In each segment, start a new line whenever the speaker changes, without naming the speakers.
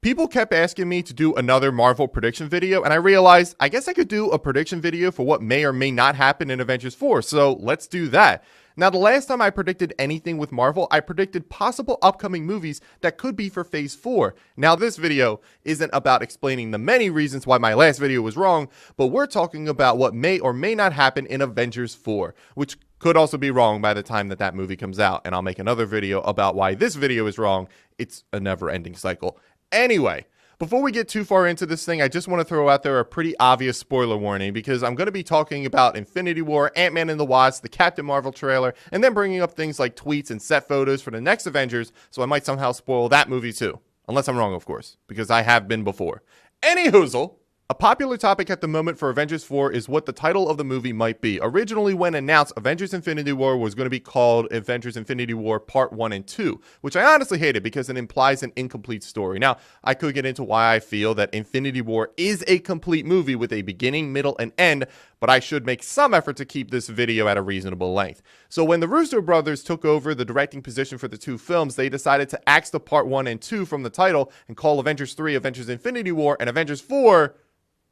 People kept asking me to do another Marvel prediction video, and I realized I guess I could do a prediction video for what may or may not happen in Avengers 4, so let's do that. Now, the last time I predicted anything with Marvel, I predicted possible upcoming movies that could be for Phase 4. Now, this video isn't about explaining the many reasons why my last video was wrong, but we're talking about what may or may not happen in Avengers 4, which could also be wrong by the time that that movie comes out, and I'll make another video about why this video is wrong. It's a never-ending cycle. Anyway, before we get too far into this thing, I just want to throw out there a pretty obvious spoiler warning because I'm going to be talking about Infinity War, Ant-Man and the Wasp, the Captain Marvel trailer, and then bringing up things like tweets and set photos for the next Avengers, so I might somehow spoil that movie too. Unless I'm wrong, of course, because I have been before. Anyhoozle! A popular topic at the moment for Avengers 4 is what the title of the movie might be. Originally, when announced, Avengers Infinity War was going to be called Avengers Infinity War Part 1 and 2, which I honestly hated because it implies an incomplete story. Now, I could get into why I feel that Infinity War is a complete movie with a beginning, middle, and end, but I should make some effort to keep this video at a reasonable length. So when the Russo brothers took over the directing position for the two films, they decided to axe the Part 1 and 2 from the title and call Avengers 3 Avengers Infinity War and Avengers 4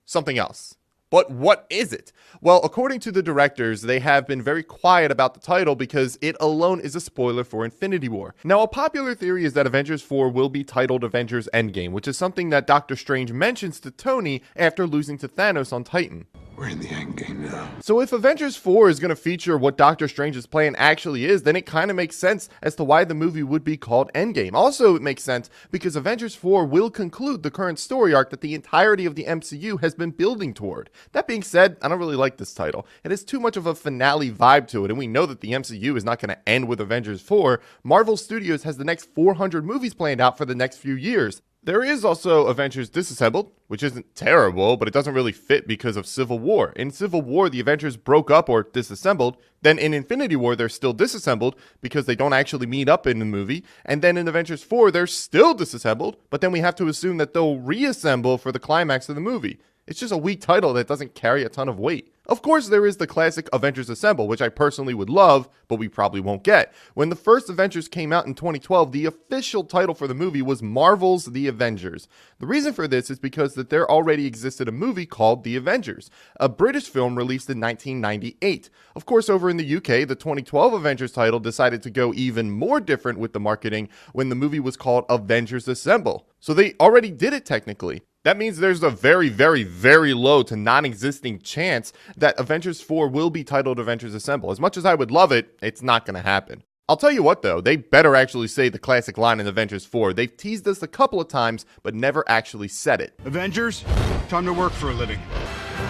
something else. But what is it? Well, according to the directors, they have been very quiet about the title because it alone is a spoiler for Infinity War. Now, a popular theory is that Avengers 4 will be titled Avengers Endgame, which is something that Doctor Strange mentions to Tony after losing to Thanos on Titan.
We're in the endgame now.
So if Avengers 4 is going to feature what Doctor Strange's plan actually is, then it kind of makes sense as to why the movie would be called Endgame. Also, it makes sense because Avengers 4 will conclude the current story arc that the entirety of the MCU has been building toward. That being said, I don't really like this title. It has too much of a finale vibe to it, and we know that the MCU is not going to end with Avengers 4. Marvel Studios has the next 400 movies planned out for the next few years. There is also Avengers Disassembled, which isn't terrible, but it doesn't really fit because of Civil War. In Civil War, the Avengers broke up or disassembled. Then in Infinity War, they're still disassembled because they don't actually meet up in the movie. And then in Avengers 4, they're still disassembled, but then we have to assume that they'll reassemble for the climax of the movie. It's just a weak title that doesn't carry a ton of weight. Of course, there is the classic Avengers Assemble, which I personally would love, but we probably won't get. When the first Avengers came out in 2012, the official title for the movie was Marvel's The Avengers. The reason for this is because that there already existed a movie called The Avengers, a British film released in 1998. Of course, over in the UK, the 2012 Avengers title decided to go even more different with the marketing when the movie was called Avengers Assemble. So they already did it technically. That means there's a very, very, very low to non-existing chance that Avengers 4 will be titled Avengers Assemble. As much as I would love it, it's not going to happen. I'll tell you what though, they better actually say the classic line in Avengers 4. They've teased us a couple of times, but never actually said it.
Avengers, time to work for a living.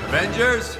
Avengers!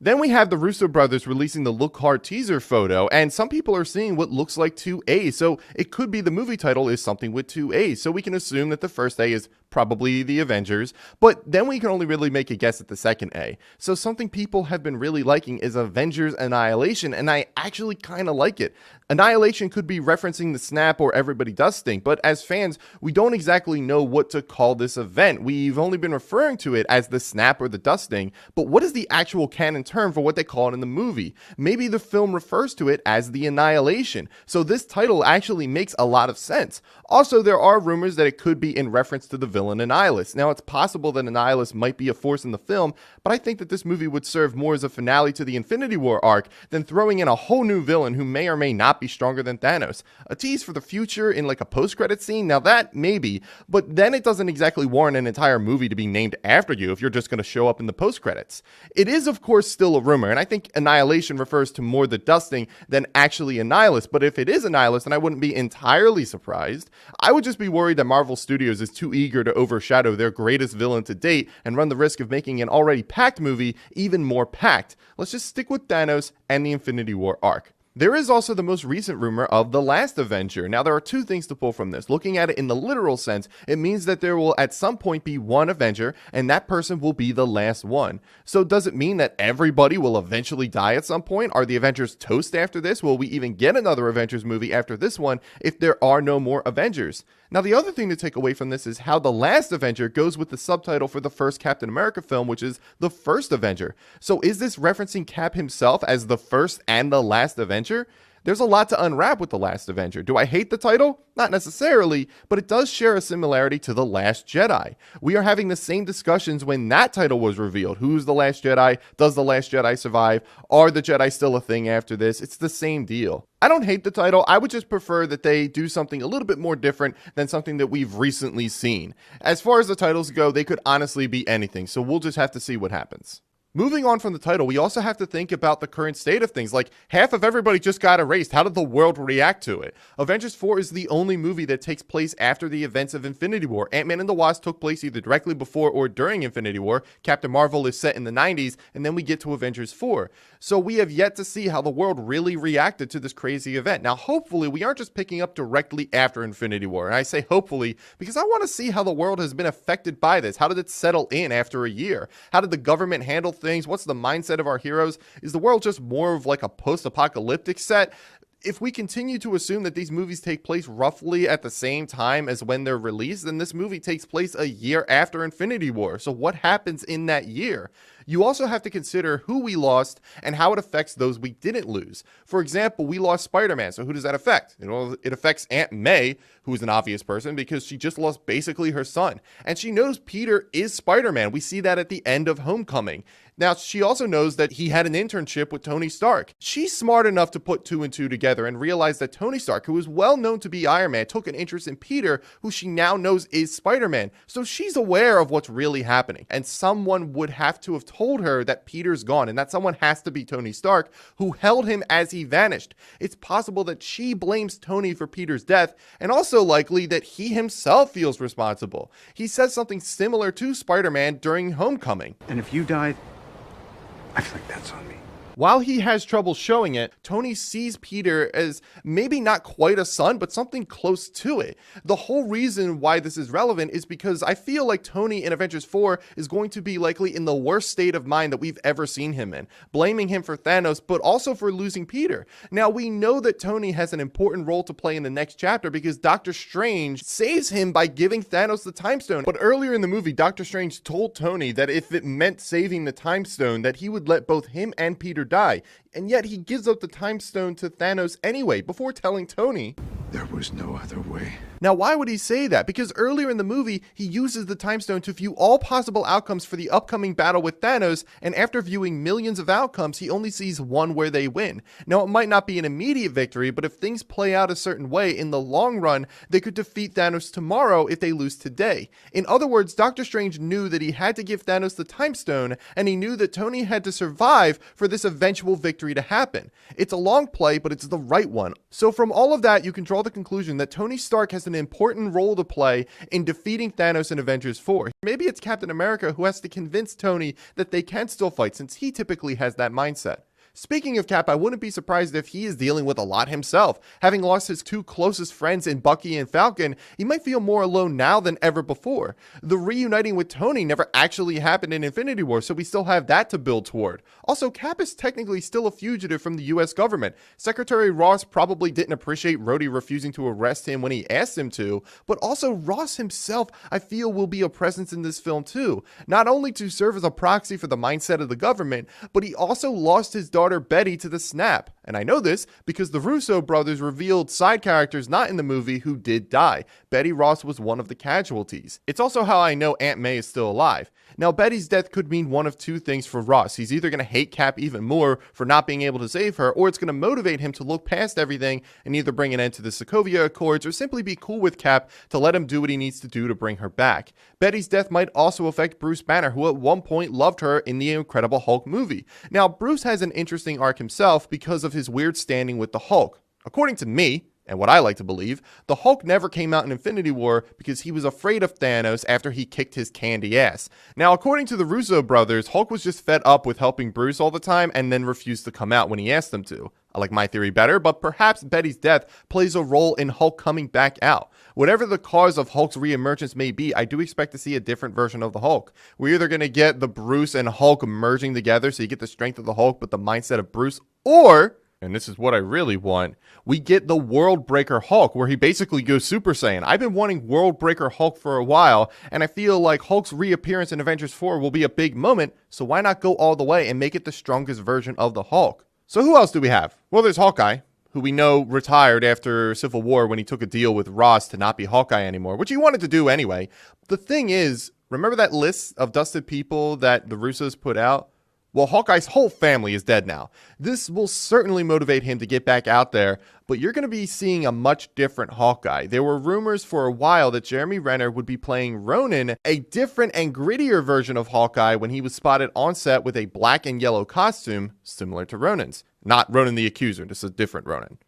Then we have the Russo brothers releasing the Look Hard teaser photo, and some people are seeing what looks like two A's, so it could be the movie title is something with two A's, so we can assume that the first A is probably the Avengers, but then we can only really make a guess at the second A. So something people have been really liking is Avengers Annihilation, and I actually kind of like it. Annihilation could be referencing the snap or Everybody Does Stink, but as fans, we don't exactly know what to call this event. We've only been referring to it as the snap or the dusting, but what is the actual canon term for what they call it in the movie? Maybe the film refers to it as the Annihilation, so this title actually makes a lot of sense. Also, there are rumors that it could be in reference to the villain Annihilus. Now, it's possible that Annihilus might be a force in the film, but I think that this movie would serve more as a finale to the Infinity War arc than throwing in a whole new villain who may or may not be stronger than Thanos. A tease for the future in like a post-credit scene? Now that, maybe, but then it doesn't exactly warrant an entire movie to be named after you if you're just going to show up in the post-credits. It is, of course, still a rumor, and I think Annihilation refers to more the dusting than actually Annihilus, but if it is Annihilus, then I wouldn't be entirely surprised. I would just be worried that Marvel Studios is too eager to overshadow their greatest villain to date and run the risk of making an already packed movie even more packed. Let's just stick with Thanos and the Infinity War arc. There is also the most recent rumor of The Last Avenger. Now, there are two things to pull from this. Looking at it in the literal sense, it means that there will at some point be one Avenger, and that person will be the last one. So does it mean that everybody will eventually die at some point? Are the Avengers toast after this? Will we even get another Avengers movie after this one if there are no more Avengers? Now, the other thing to take away from this is how The Last Avenger goes with the subtitle for the first Captain America film, which is The First Avenger. So is this referencing Cap himself as the first and the last Avenger? There's a lot to unwrap with The Last Avenger. Do I hate the title? Not necessarily, but it does share a similarity to The Last Jedi. We are having the same discussions when that title was revealed. Who's the Last Jedi? Does the Last Jedi survive? Are the Jedi still a thing after this? It's the same deal. I don't hate the title. I would just prefer that they do something a little bit more different than something that we've recently seen. As far as the titles go, they could honestly be anything, so we'll just have to see what happens. Moving on from the title, we also have to think about the current state of things. Like, half of everybody just got erased. How did the world react to it? Avengers 4 is the only movie that takes place after the events of Infinity War. Ant-Man and the Wasp took place either directly before or during Infinity War. Captain Marvel is set in the 90s, and then we get to Avengers 4. So we have yet to see how the world really reacted to this crazy event. Now, hopefully, we aren't just picking up directly after Infinity War. And I say hopefully because I want to see how the world has been affected by this. How did it settle in after a year? How did the government handle things? What's the mindset of our heroes? Is the world just more of like a post-apocalyptic set? If we continue to assume that these movies take place roughly at the same time as when they're released, then this movie takes place a year after Infinity War. So what happens in that year? You also have to consider who we lost and how it affects those we didn't lose. For example, we lost Spider-Man, so who does that affect? It affects Aunt May, who is an obvious person because she just lost basically her son. And she knows Peter is Spider-Man. We see that at the end of Homecoming. Now, she also knows that he had an internship with Tony Stark. She's smart enough to put two and two together and realize that Tony Stark, who is well known to be Iron Man, took an interest in Peter, who she now knows is Spider-Man. So she's aware of what's really happening. And someone would have to have told her that Peter's gone, and that someone has to be Tony Stark, who held him as he vanished. It's possible that she blames Tony for Peter's death, and also likely that he himself feels responsible. He says something similar to Spider-Man during Homecoming.
And if you died, I feel like that's on me.
While he has trouble showing it, Tony sees Peter as maybe not quite a son, but something close to it. The whole reason why this is relevant is because I feel like Tony in Avengers 4 is going to be likely in the worst state of mind that we've ever seen him in, blaming him for Thanos, but also for losing Peter. Now, we know that Tony has an important role to play in the next chapter because Doctor Strange saves him by giving Thanos the Time Stone. But earlier in the movie, Doctor Strange told Tony that if it meant saving the Time Stone, that he would let both him and Peter die, and yet he gives up the Time Stone to Thanos anyway, before telling Tony
There was no other way.
Now, why would he say that? Because earlier in the movie, he uses the Time Stone to view all possible outcomes for the upcoming battle with Thanos, and after viewing millions of outcomes, he only sees one where they win. Now, it might not be an immediate victory, but if things play out a certain way, in the long run, they could defeat Thanos tomorrow if they lose today. In other words, Doctor Strange knew that he had to give Thanos the Time Stone, and he knew that Tony had to survive for this eventual victory to happen. It's a long play, but it's the right one. So from all of that, you can draw the conclusion that Tony Stark has an important role to play in defeating Thanos in Avengers 4. Maybe it's Captain America who has to convince Tony that they can still fight, since he typically has that mindset. Speaking of Cap, I wouldn't be surprised if he is dealing with a lot himself. Having lost his two closest friends in Bucky and Falcon, he might feel more alone now than ever before. The reuniting with Tony never actually happened in Infinity War, so we still have that to build toward. Also, Cap is technically still a fugitive from the US government. Secretary Ross probably didn't appreciate Rhodey refusing to arrest him when he asked him to, but also Ross himself, I feel, will be a presence in this film too. Not only to serve as a proxy for the mindset of the government, but he also lost his daughter Betty to the snap. And I know this because the Russo brothers revealed side characters not in the movie who did die. Betty Ross was one of the casualties. It's also how I know Aunt May is still alive. Now, Betty's death could mean one of two things for Ross. He's either going to hate Cap even more for not being able to save her, or it's going to motivate him to look past everything and either bring an end to the Sokovia Accords or simply be cool with Cap to let him do what he needs to do to bring her back. Betty's death might also affect Bruce Banner, who at one point loved her in the Incredible Hulk movie. Now, Bruce has an interesting arc himself because of his weird standing with the Hulk. According to me, and what I like to believe, the Hulk never came out in Infinity War because he was afraid of Thanos after he kicked his candy ass. Now, according to the Russo brothers, Hulk was just fed up with helping Bruce all the time and then refused to come out when he asked them to. I like my theory better, but perhaps Betty's death plays a role in Hulk coming back out. Whatever the cause of Hulk's reemergence may be, I do expect to see a different version of the Hulk. We're either going to get the Bruce and Hulk merging together so you get the strength of the Hulk but the mindset of Bruce, or, and this is what I really want, we get the World Breaker Hulk, where he basically goes Super Saiyan. I've been wanting World Breaker Hulk for a while, and I feel like Hulk's reappearance in Avengers 4 will be a big moment, so why not go all the way and make it the strongest version of the Hulk? So who else do we have? Well, there's Hawkeye, who we know retired after Civil War when he took a deal with Ross to not be Hawkeye anymore, which he wanted to do anyway. The thing is, remember that list of dusted people that the Russos put out? Well, Hawkeye's whole family is dead now. This will certainly motivate him to get back out there, but you're going to be seeing a much different Hawkeye. There were rumors for a while that Jeremy Renner would be playing Ronin, a different and grittier version of Hawkeye, when he was spotted on set with a black and yellow costume similar to Ronin's. Not Ronin the Accuser, this is a different Ronin.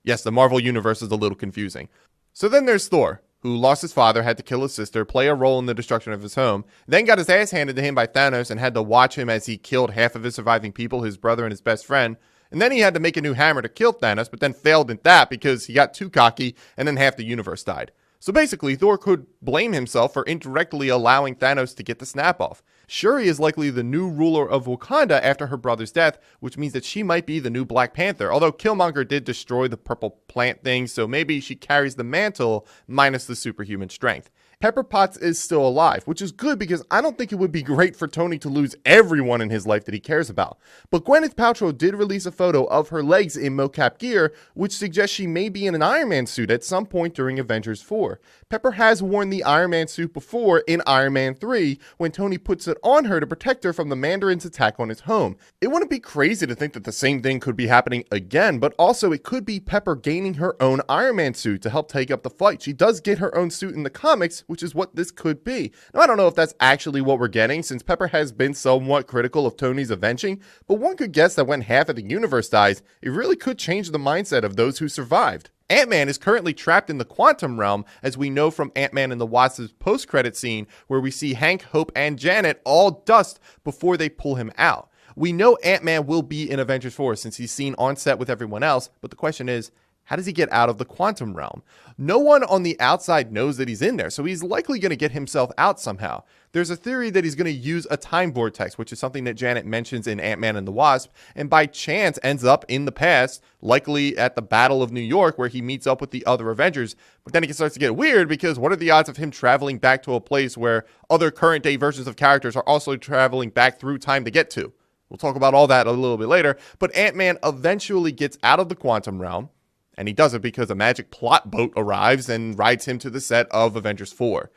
Yes, the Marvel Universe is a little confusing. So then there's Thor, who lost his father, had to kill his sister, play a role in the destruction of his home, then got his ass handed to him by Thanos and had to watch him as he killed half of his surviving people, his brother and his best friend. And then he had to make a new hammer to kill Thanos, but then failed at that because he got too cocky and then half the universe died. So basically, Thor could blame himself for indirectly allowing Thanos to get the snap off. Shuri is likely the new ruler of Wakanda after her brother's death, which means that she might be the new Black Panther, although Killmonger did destroy the purple plant thing, so maybe she carries the mantle minus the superhuman strength. Pepper Potts is still alive, which is good because I don't think it would be great for Tony to lose everyone in his life that he cares about. But Gwyneth Paltrow did release a photo of her legs in mocap gear, which suggests she may be in an Iron Man suit at some point during Avengers 4. Pepper has worn the Iron Man suit before in Iron Man 3, when Tony puts it on her to protect her from the Mandarin's attack on his home. It wouldn't be crazy to think that the same thing could be happening again, but also it could be Pepper gaining her own Iron Man suit to help take up the fight. She does get her own suit in the comics, which is what this could be. Now, I don't know if that's actually what we're getting, since Pepper has been somewhat critical of Tony's avenging, but one could guess that when half of the universe dies, it really could change the mindset of those who survived. Ant-Man is currently trapped in the quantum realm, as we know from Ant-Man and the Wasp's post-credit scene, where we see Hank, Hope, and Janet all dust before they pull him out. We know Ant-Man will be in Avengers 4 since he's seen on set with everyone else, but the question is, how does he get out of the quantum realm? No one on the outside knows that he's in there, so he's likely going to get himself out somehow. There's a theory that he's going to use a time vortex, which is something that Janet mentions in Ant-Man and the Wasp, and by chance ends up in the past, likely at the Battle of New York, where he meets up with the other Avengers. But then it starts to get weird, because what are the odds of him traveling back to a place where other current day versions of characters are also traveling back through time to get to? We'll talk about all that a little bit later, but Ant-Man eventually gets out of the quantum realm, and he does it because a magic plot boat arrives and rides him to the set of Avengers 4.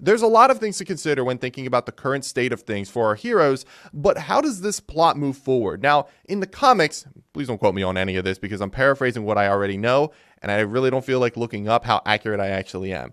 There's a lot of things to consider when thinking about the current state of things for our heroes, but how does this plot move forward? Now, in the comics, please don't quote me on any of this because I'm paraphrasing what I already know, and I really don't feel like looking up how accurate I actually am.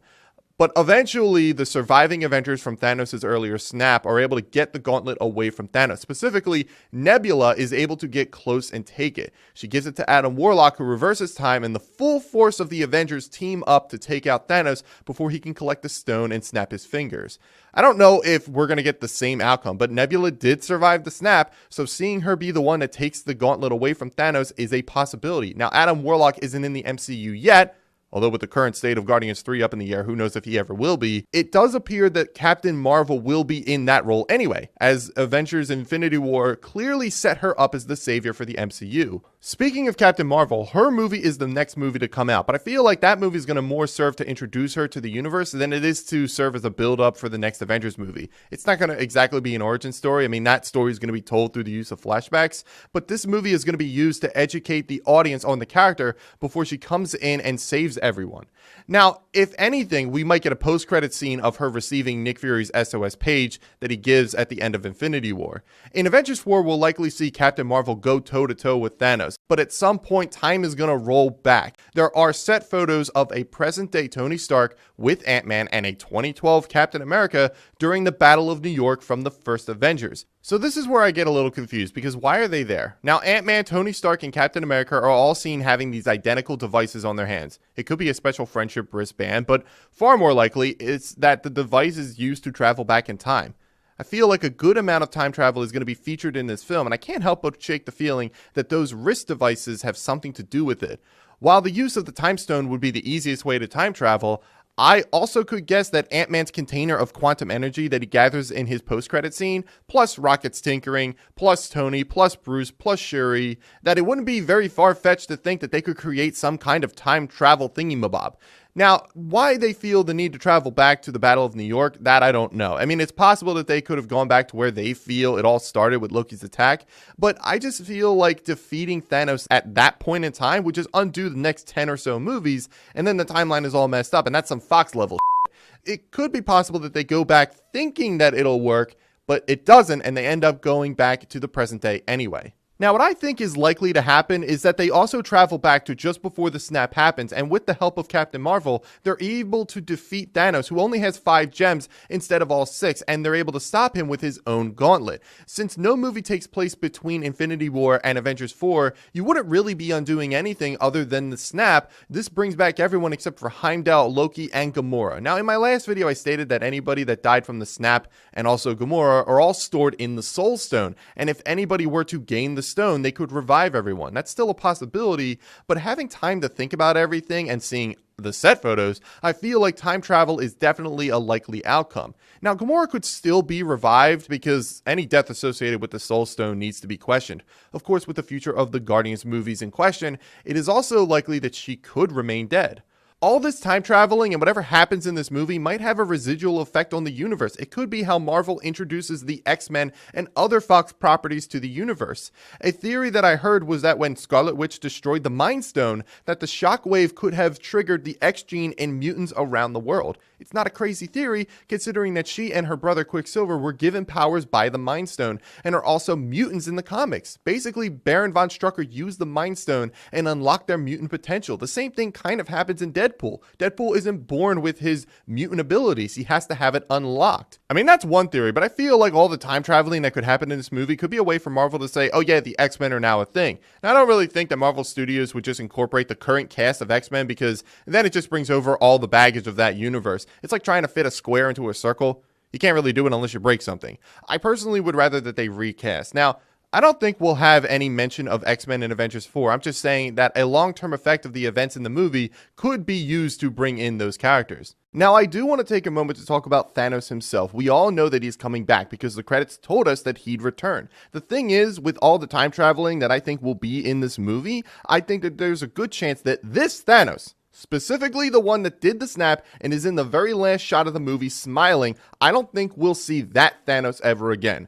But eventually, the surviving Avengers from Thanos' earlier snap are able to get the gauntlet away from Thanos. Specifically, Nebula is able to get close and take it. She gives it to Adam Warlock, who reverses time, and the full force of the Avengers team up to take out Thanos before he can collect the stone and snap his fingers. I don't know if we're going to get the same outcome, but Nebula did survive the snap, so seeing her be the one that takes the gauntlet away from Thanos is a possibility. Now, Adam Warlock isn't in the MCU yet, although with the current state of Guardians 3 up in the air, who knows if he ever will be. It does appear that Captain Marvel will be in that role anyway, as Avengers Infinity War clearly set her up as the savior for the MCU. Speaking of Captain Marvel, her movie is the next movie to come out, but I feel like that movie is going to more serve to introduce her to the universe than it is to serve as a build-up for the next Avengers movie. It's not going to exactly be an origin story. I mean, that story is going to be told through the use of flashbacks, but this movie is going to be used to educate the audience on the character before she comes in and saves everyone. Now, if anything, we might get a post-credit scene of her receiving Nick Fury's SOS page that he gives at the end of Infinity War. In Avengers 4, we'll likely see Captain Marvel go toe-to-toe with Thanos, but at some point, time is going to roll back. There are set photos of a present-day Tony Stark with Ant-Man and a 2012 Captain America during the Battle of New York from the first Avengers. So this is where I get a little confused, because why are they there? Now, Ant-Man, Tony Stark, and Captain America are all seen having these identical devices on their hands. It could be a special friendship wristband, but far more likely it's that the device is used to travel back in time. I feel like a good amount of time travel is going to be featured in this film, and I can't help but shake the feeling that those wrist devices have something to do with it. While the use of the time stone would be the easiest way to time travel, I also could guess that Ant-Man's container of quantum energy that he gathers in his post-credit scene, plus Rocket's tinkering, plus Tony, plus Bruce, plus Shuri, that it wouldn't be very far-fetched to think that they could create some kind of time travel thingy-mabob. Now, why they feel the need to travel back to the Battle of New York, that I don't know. I mean, it's possible that they could have gone back to where they feel it all started with Loki's attack, but I just feel like defeating Thanos at that point in time would just undo the next 10 or so movies, and then the timeline is all messed up, and that's some Fox level shit. It could be possible that they go back thinking that it'll work, but it doesn't, and they end up going back to the present day anyway. Now, what I think is likely to happen is that they also travel back to just before the snap happens, and with the help of Captain Marvel, they're able to defeat Thanos, who only has 5 gems instead of all 6, and they're able to stop him with his own gauntlet. Since no movie takes place between Infinity War and Avengers 4, you wouldn't really be undoing anything other than the snap. This brings back everyone except for Heimdall, Loki, and Gamora. Now, in my last video, I stated that anybody that died from the snap and also Gamora are all stored in the Soul Stone, and if anybody were to gain the stone, they could revive everyone. That's still a possibility, but having time to think about everything and seeing the set photos, I feel like time travel is definitely a likely outcome. Now, Gamora could still be revived because any death associated with the Soul Stone needs to be questioned. Of course, with the future of the Guardians movies in question, it is also likely that she could remain dead. All this time traveling and whatever happens in this movie might have a residual effect on the universe. It could be how Marvel introduces the X-Men and other Fox properties to the universe. A theory that I heard was that when Scarlet Witch destroyed the Mind Stone, that the shockwave could have triggered the X gene in mutants around the world. It's not a crazy theory, considering that she and her brother Quicksilver were given powers by the Mind Stone and are also mutants in the comics. Basically, Baron von Strucker used the Mind Stone and unlocked their mutant potential. The same thing kind of happens in Deadpool. Deadpool isn't born with his mutant abilities. He has to have it unlocked. I mean, that's one theory, but I feel like all the time traveling that could happen in this movie could be a way for Marvel to say, oh yeah, the X-Men are now a thing. Now, I don't really think that Marvel Studios would just incorporate the current cast of X-Men, because then it just brings over all the baggage of that universe. It's like trying to fit a square into a circle. You can't really do it unless you break something. I personally would rather that they recast. Now, I don't think we'll have any mention of X-Men in Avengers 4. I'm just saying that a long-term effect of the events in the movie could be used to bring in those characters. Now, I do want to take a moment to talk about Thanos himself. We all know that he's coming back because the credits told us that he'd return. The thing is, with all the time traveling that I think will be in this movie, I think that there's a good chance that this Thanos, specifically the one that did the snap and is in the very last shot of the movie smiling, I don't think we'll see that Thanos ever again.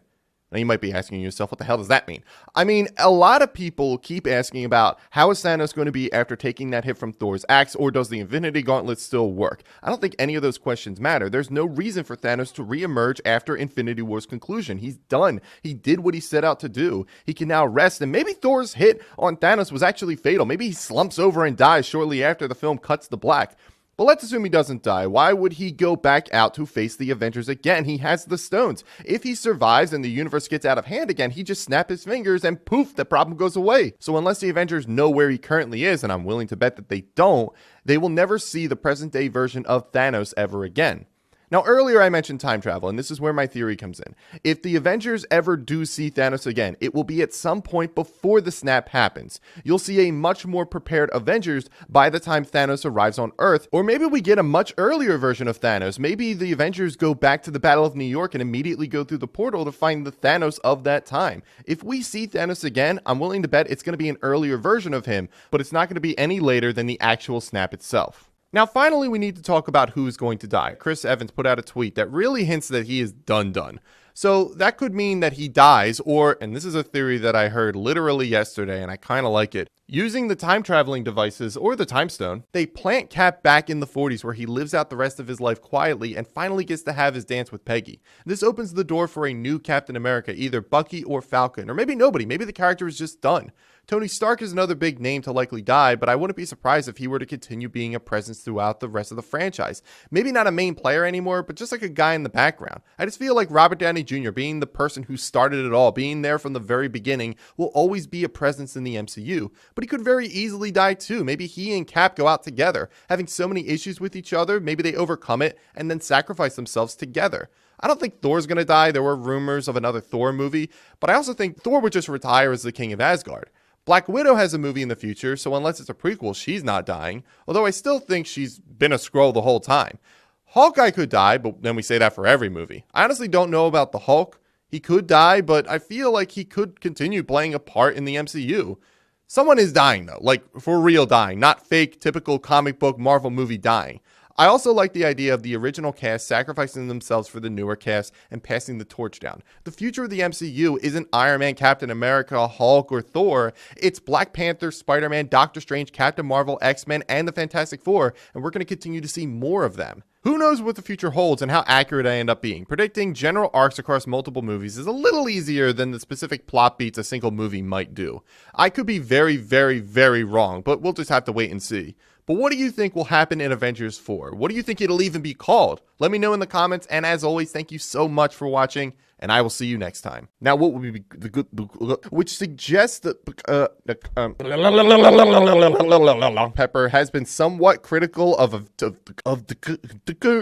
Now, you might be asking yourself, what the hell does that mean? I mean, a lot of people keep asking about how is Thanos going to be after taking that hit from Thor's axe, or does the Infinity Gauntlet still work? I don't think any of those questions matter. There's no reason for Thanos to reemerge after Infinity War's conclusion. He's done. He did what he set out to do. He can now rest, and maybe Thor's hit on Thanos was actually fatal. Maybe he slumps over and dies shortly after the film cuts to black. But let's assume he doesn't die. Why would he go back out to face the Avengers again? He has the stones. If he survives and the universe gets out of hand again, he just snaps his fingers and poof, the problem goes away. So unless the Avengers know where he currently is, and I'm willing to bet that they don't, they will never see the present day version of Thanos ever again. Now, earlier I mentioned time travel, and this is where my theory comes in. If the Avengers ever do see Thanos again, it will be at some point before the snap happens. You'll see a much more prepared Avengers by the time Thanos arrives on Earth, or maybe we get a much earlier version of Thanos. Maybe the Avengers go back to the Battle of New York and immediately go through the portal to find the Thanos of that time. If we see Thanos again, I'm willing to bet it's going to be an earlier version of him, but it's not going to be any later than the actual snap itself. Now, finally, we need to talk about who's going to die. Chris Evans put out a tweet that really hints that he is done. So that could mean that he dies, or, and this is a theory that I heard literally yesterday, and I kind of like it, using the time traveling devices or the time stone, they plant Cap back in the 40s where he lives out the rest of his life quietly and finally gets to have his dance with Peggy. This opens the door for a new Captain America, either Bucky or Falcon, or maybe nobody. Maybe the character is just done. Tony Stark is another big name to likely die, but I wouldn't be surprised if he were to continue being a presence throughout the rest of the franchise. Maybe not a main player anymore, but just like a guy in the background. I just feel like Robert Downey Jr., being the person who started it all, being there from the very beginning, will always be a presence in the MCU. But he could very easily die too. Maybe he and Cap go out together, having so many issues with each other, maybe they overcome it and then sacrifice themselves together. I don't think Thor's going to die. There were rumors of another Thor movie, but I also think Thor would just retire as the King of Asgard. Black Widow has a movie in the future, so unless it's a prequel, she's not dying, although I still think she's been a Skrull the whole time. Hawkeye could die, but then we say that for every movie. I honestly don't know about the Hulk. He could die, but I feel like he could continue playing a part in the MCU. Someone is dying though, like for real dying, not fake, typical comic book Marvel movie dying. I also like the idea of the original cast sacrificing themselves for the newer cast and passing the torch down. The future of the MCU isn't Iron Man, Captain America, Hulk, or Thor. It's Black Panther, Spider-Man, Doctor Strange, Captain Marvel, X-Men, and the Fantastic Four, and we're going to continue to see more of them. Who knows what the future holds and how accurate I end up being. Predicting general arcs across multiple movies is a little easier than the specific plot beats a single movie might do. I could be very, very, very wrong, but we'll just have to wait and see. But what do you think will happen in Avengers 4? What do you think it'll even be called? Let me know in the comments, and as always, thank you so much for watching, and I will see you next time. Now, what would be the good, which suggests that Pepper has been somewhat critical of the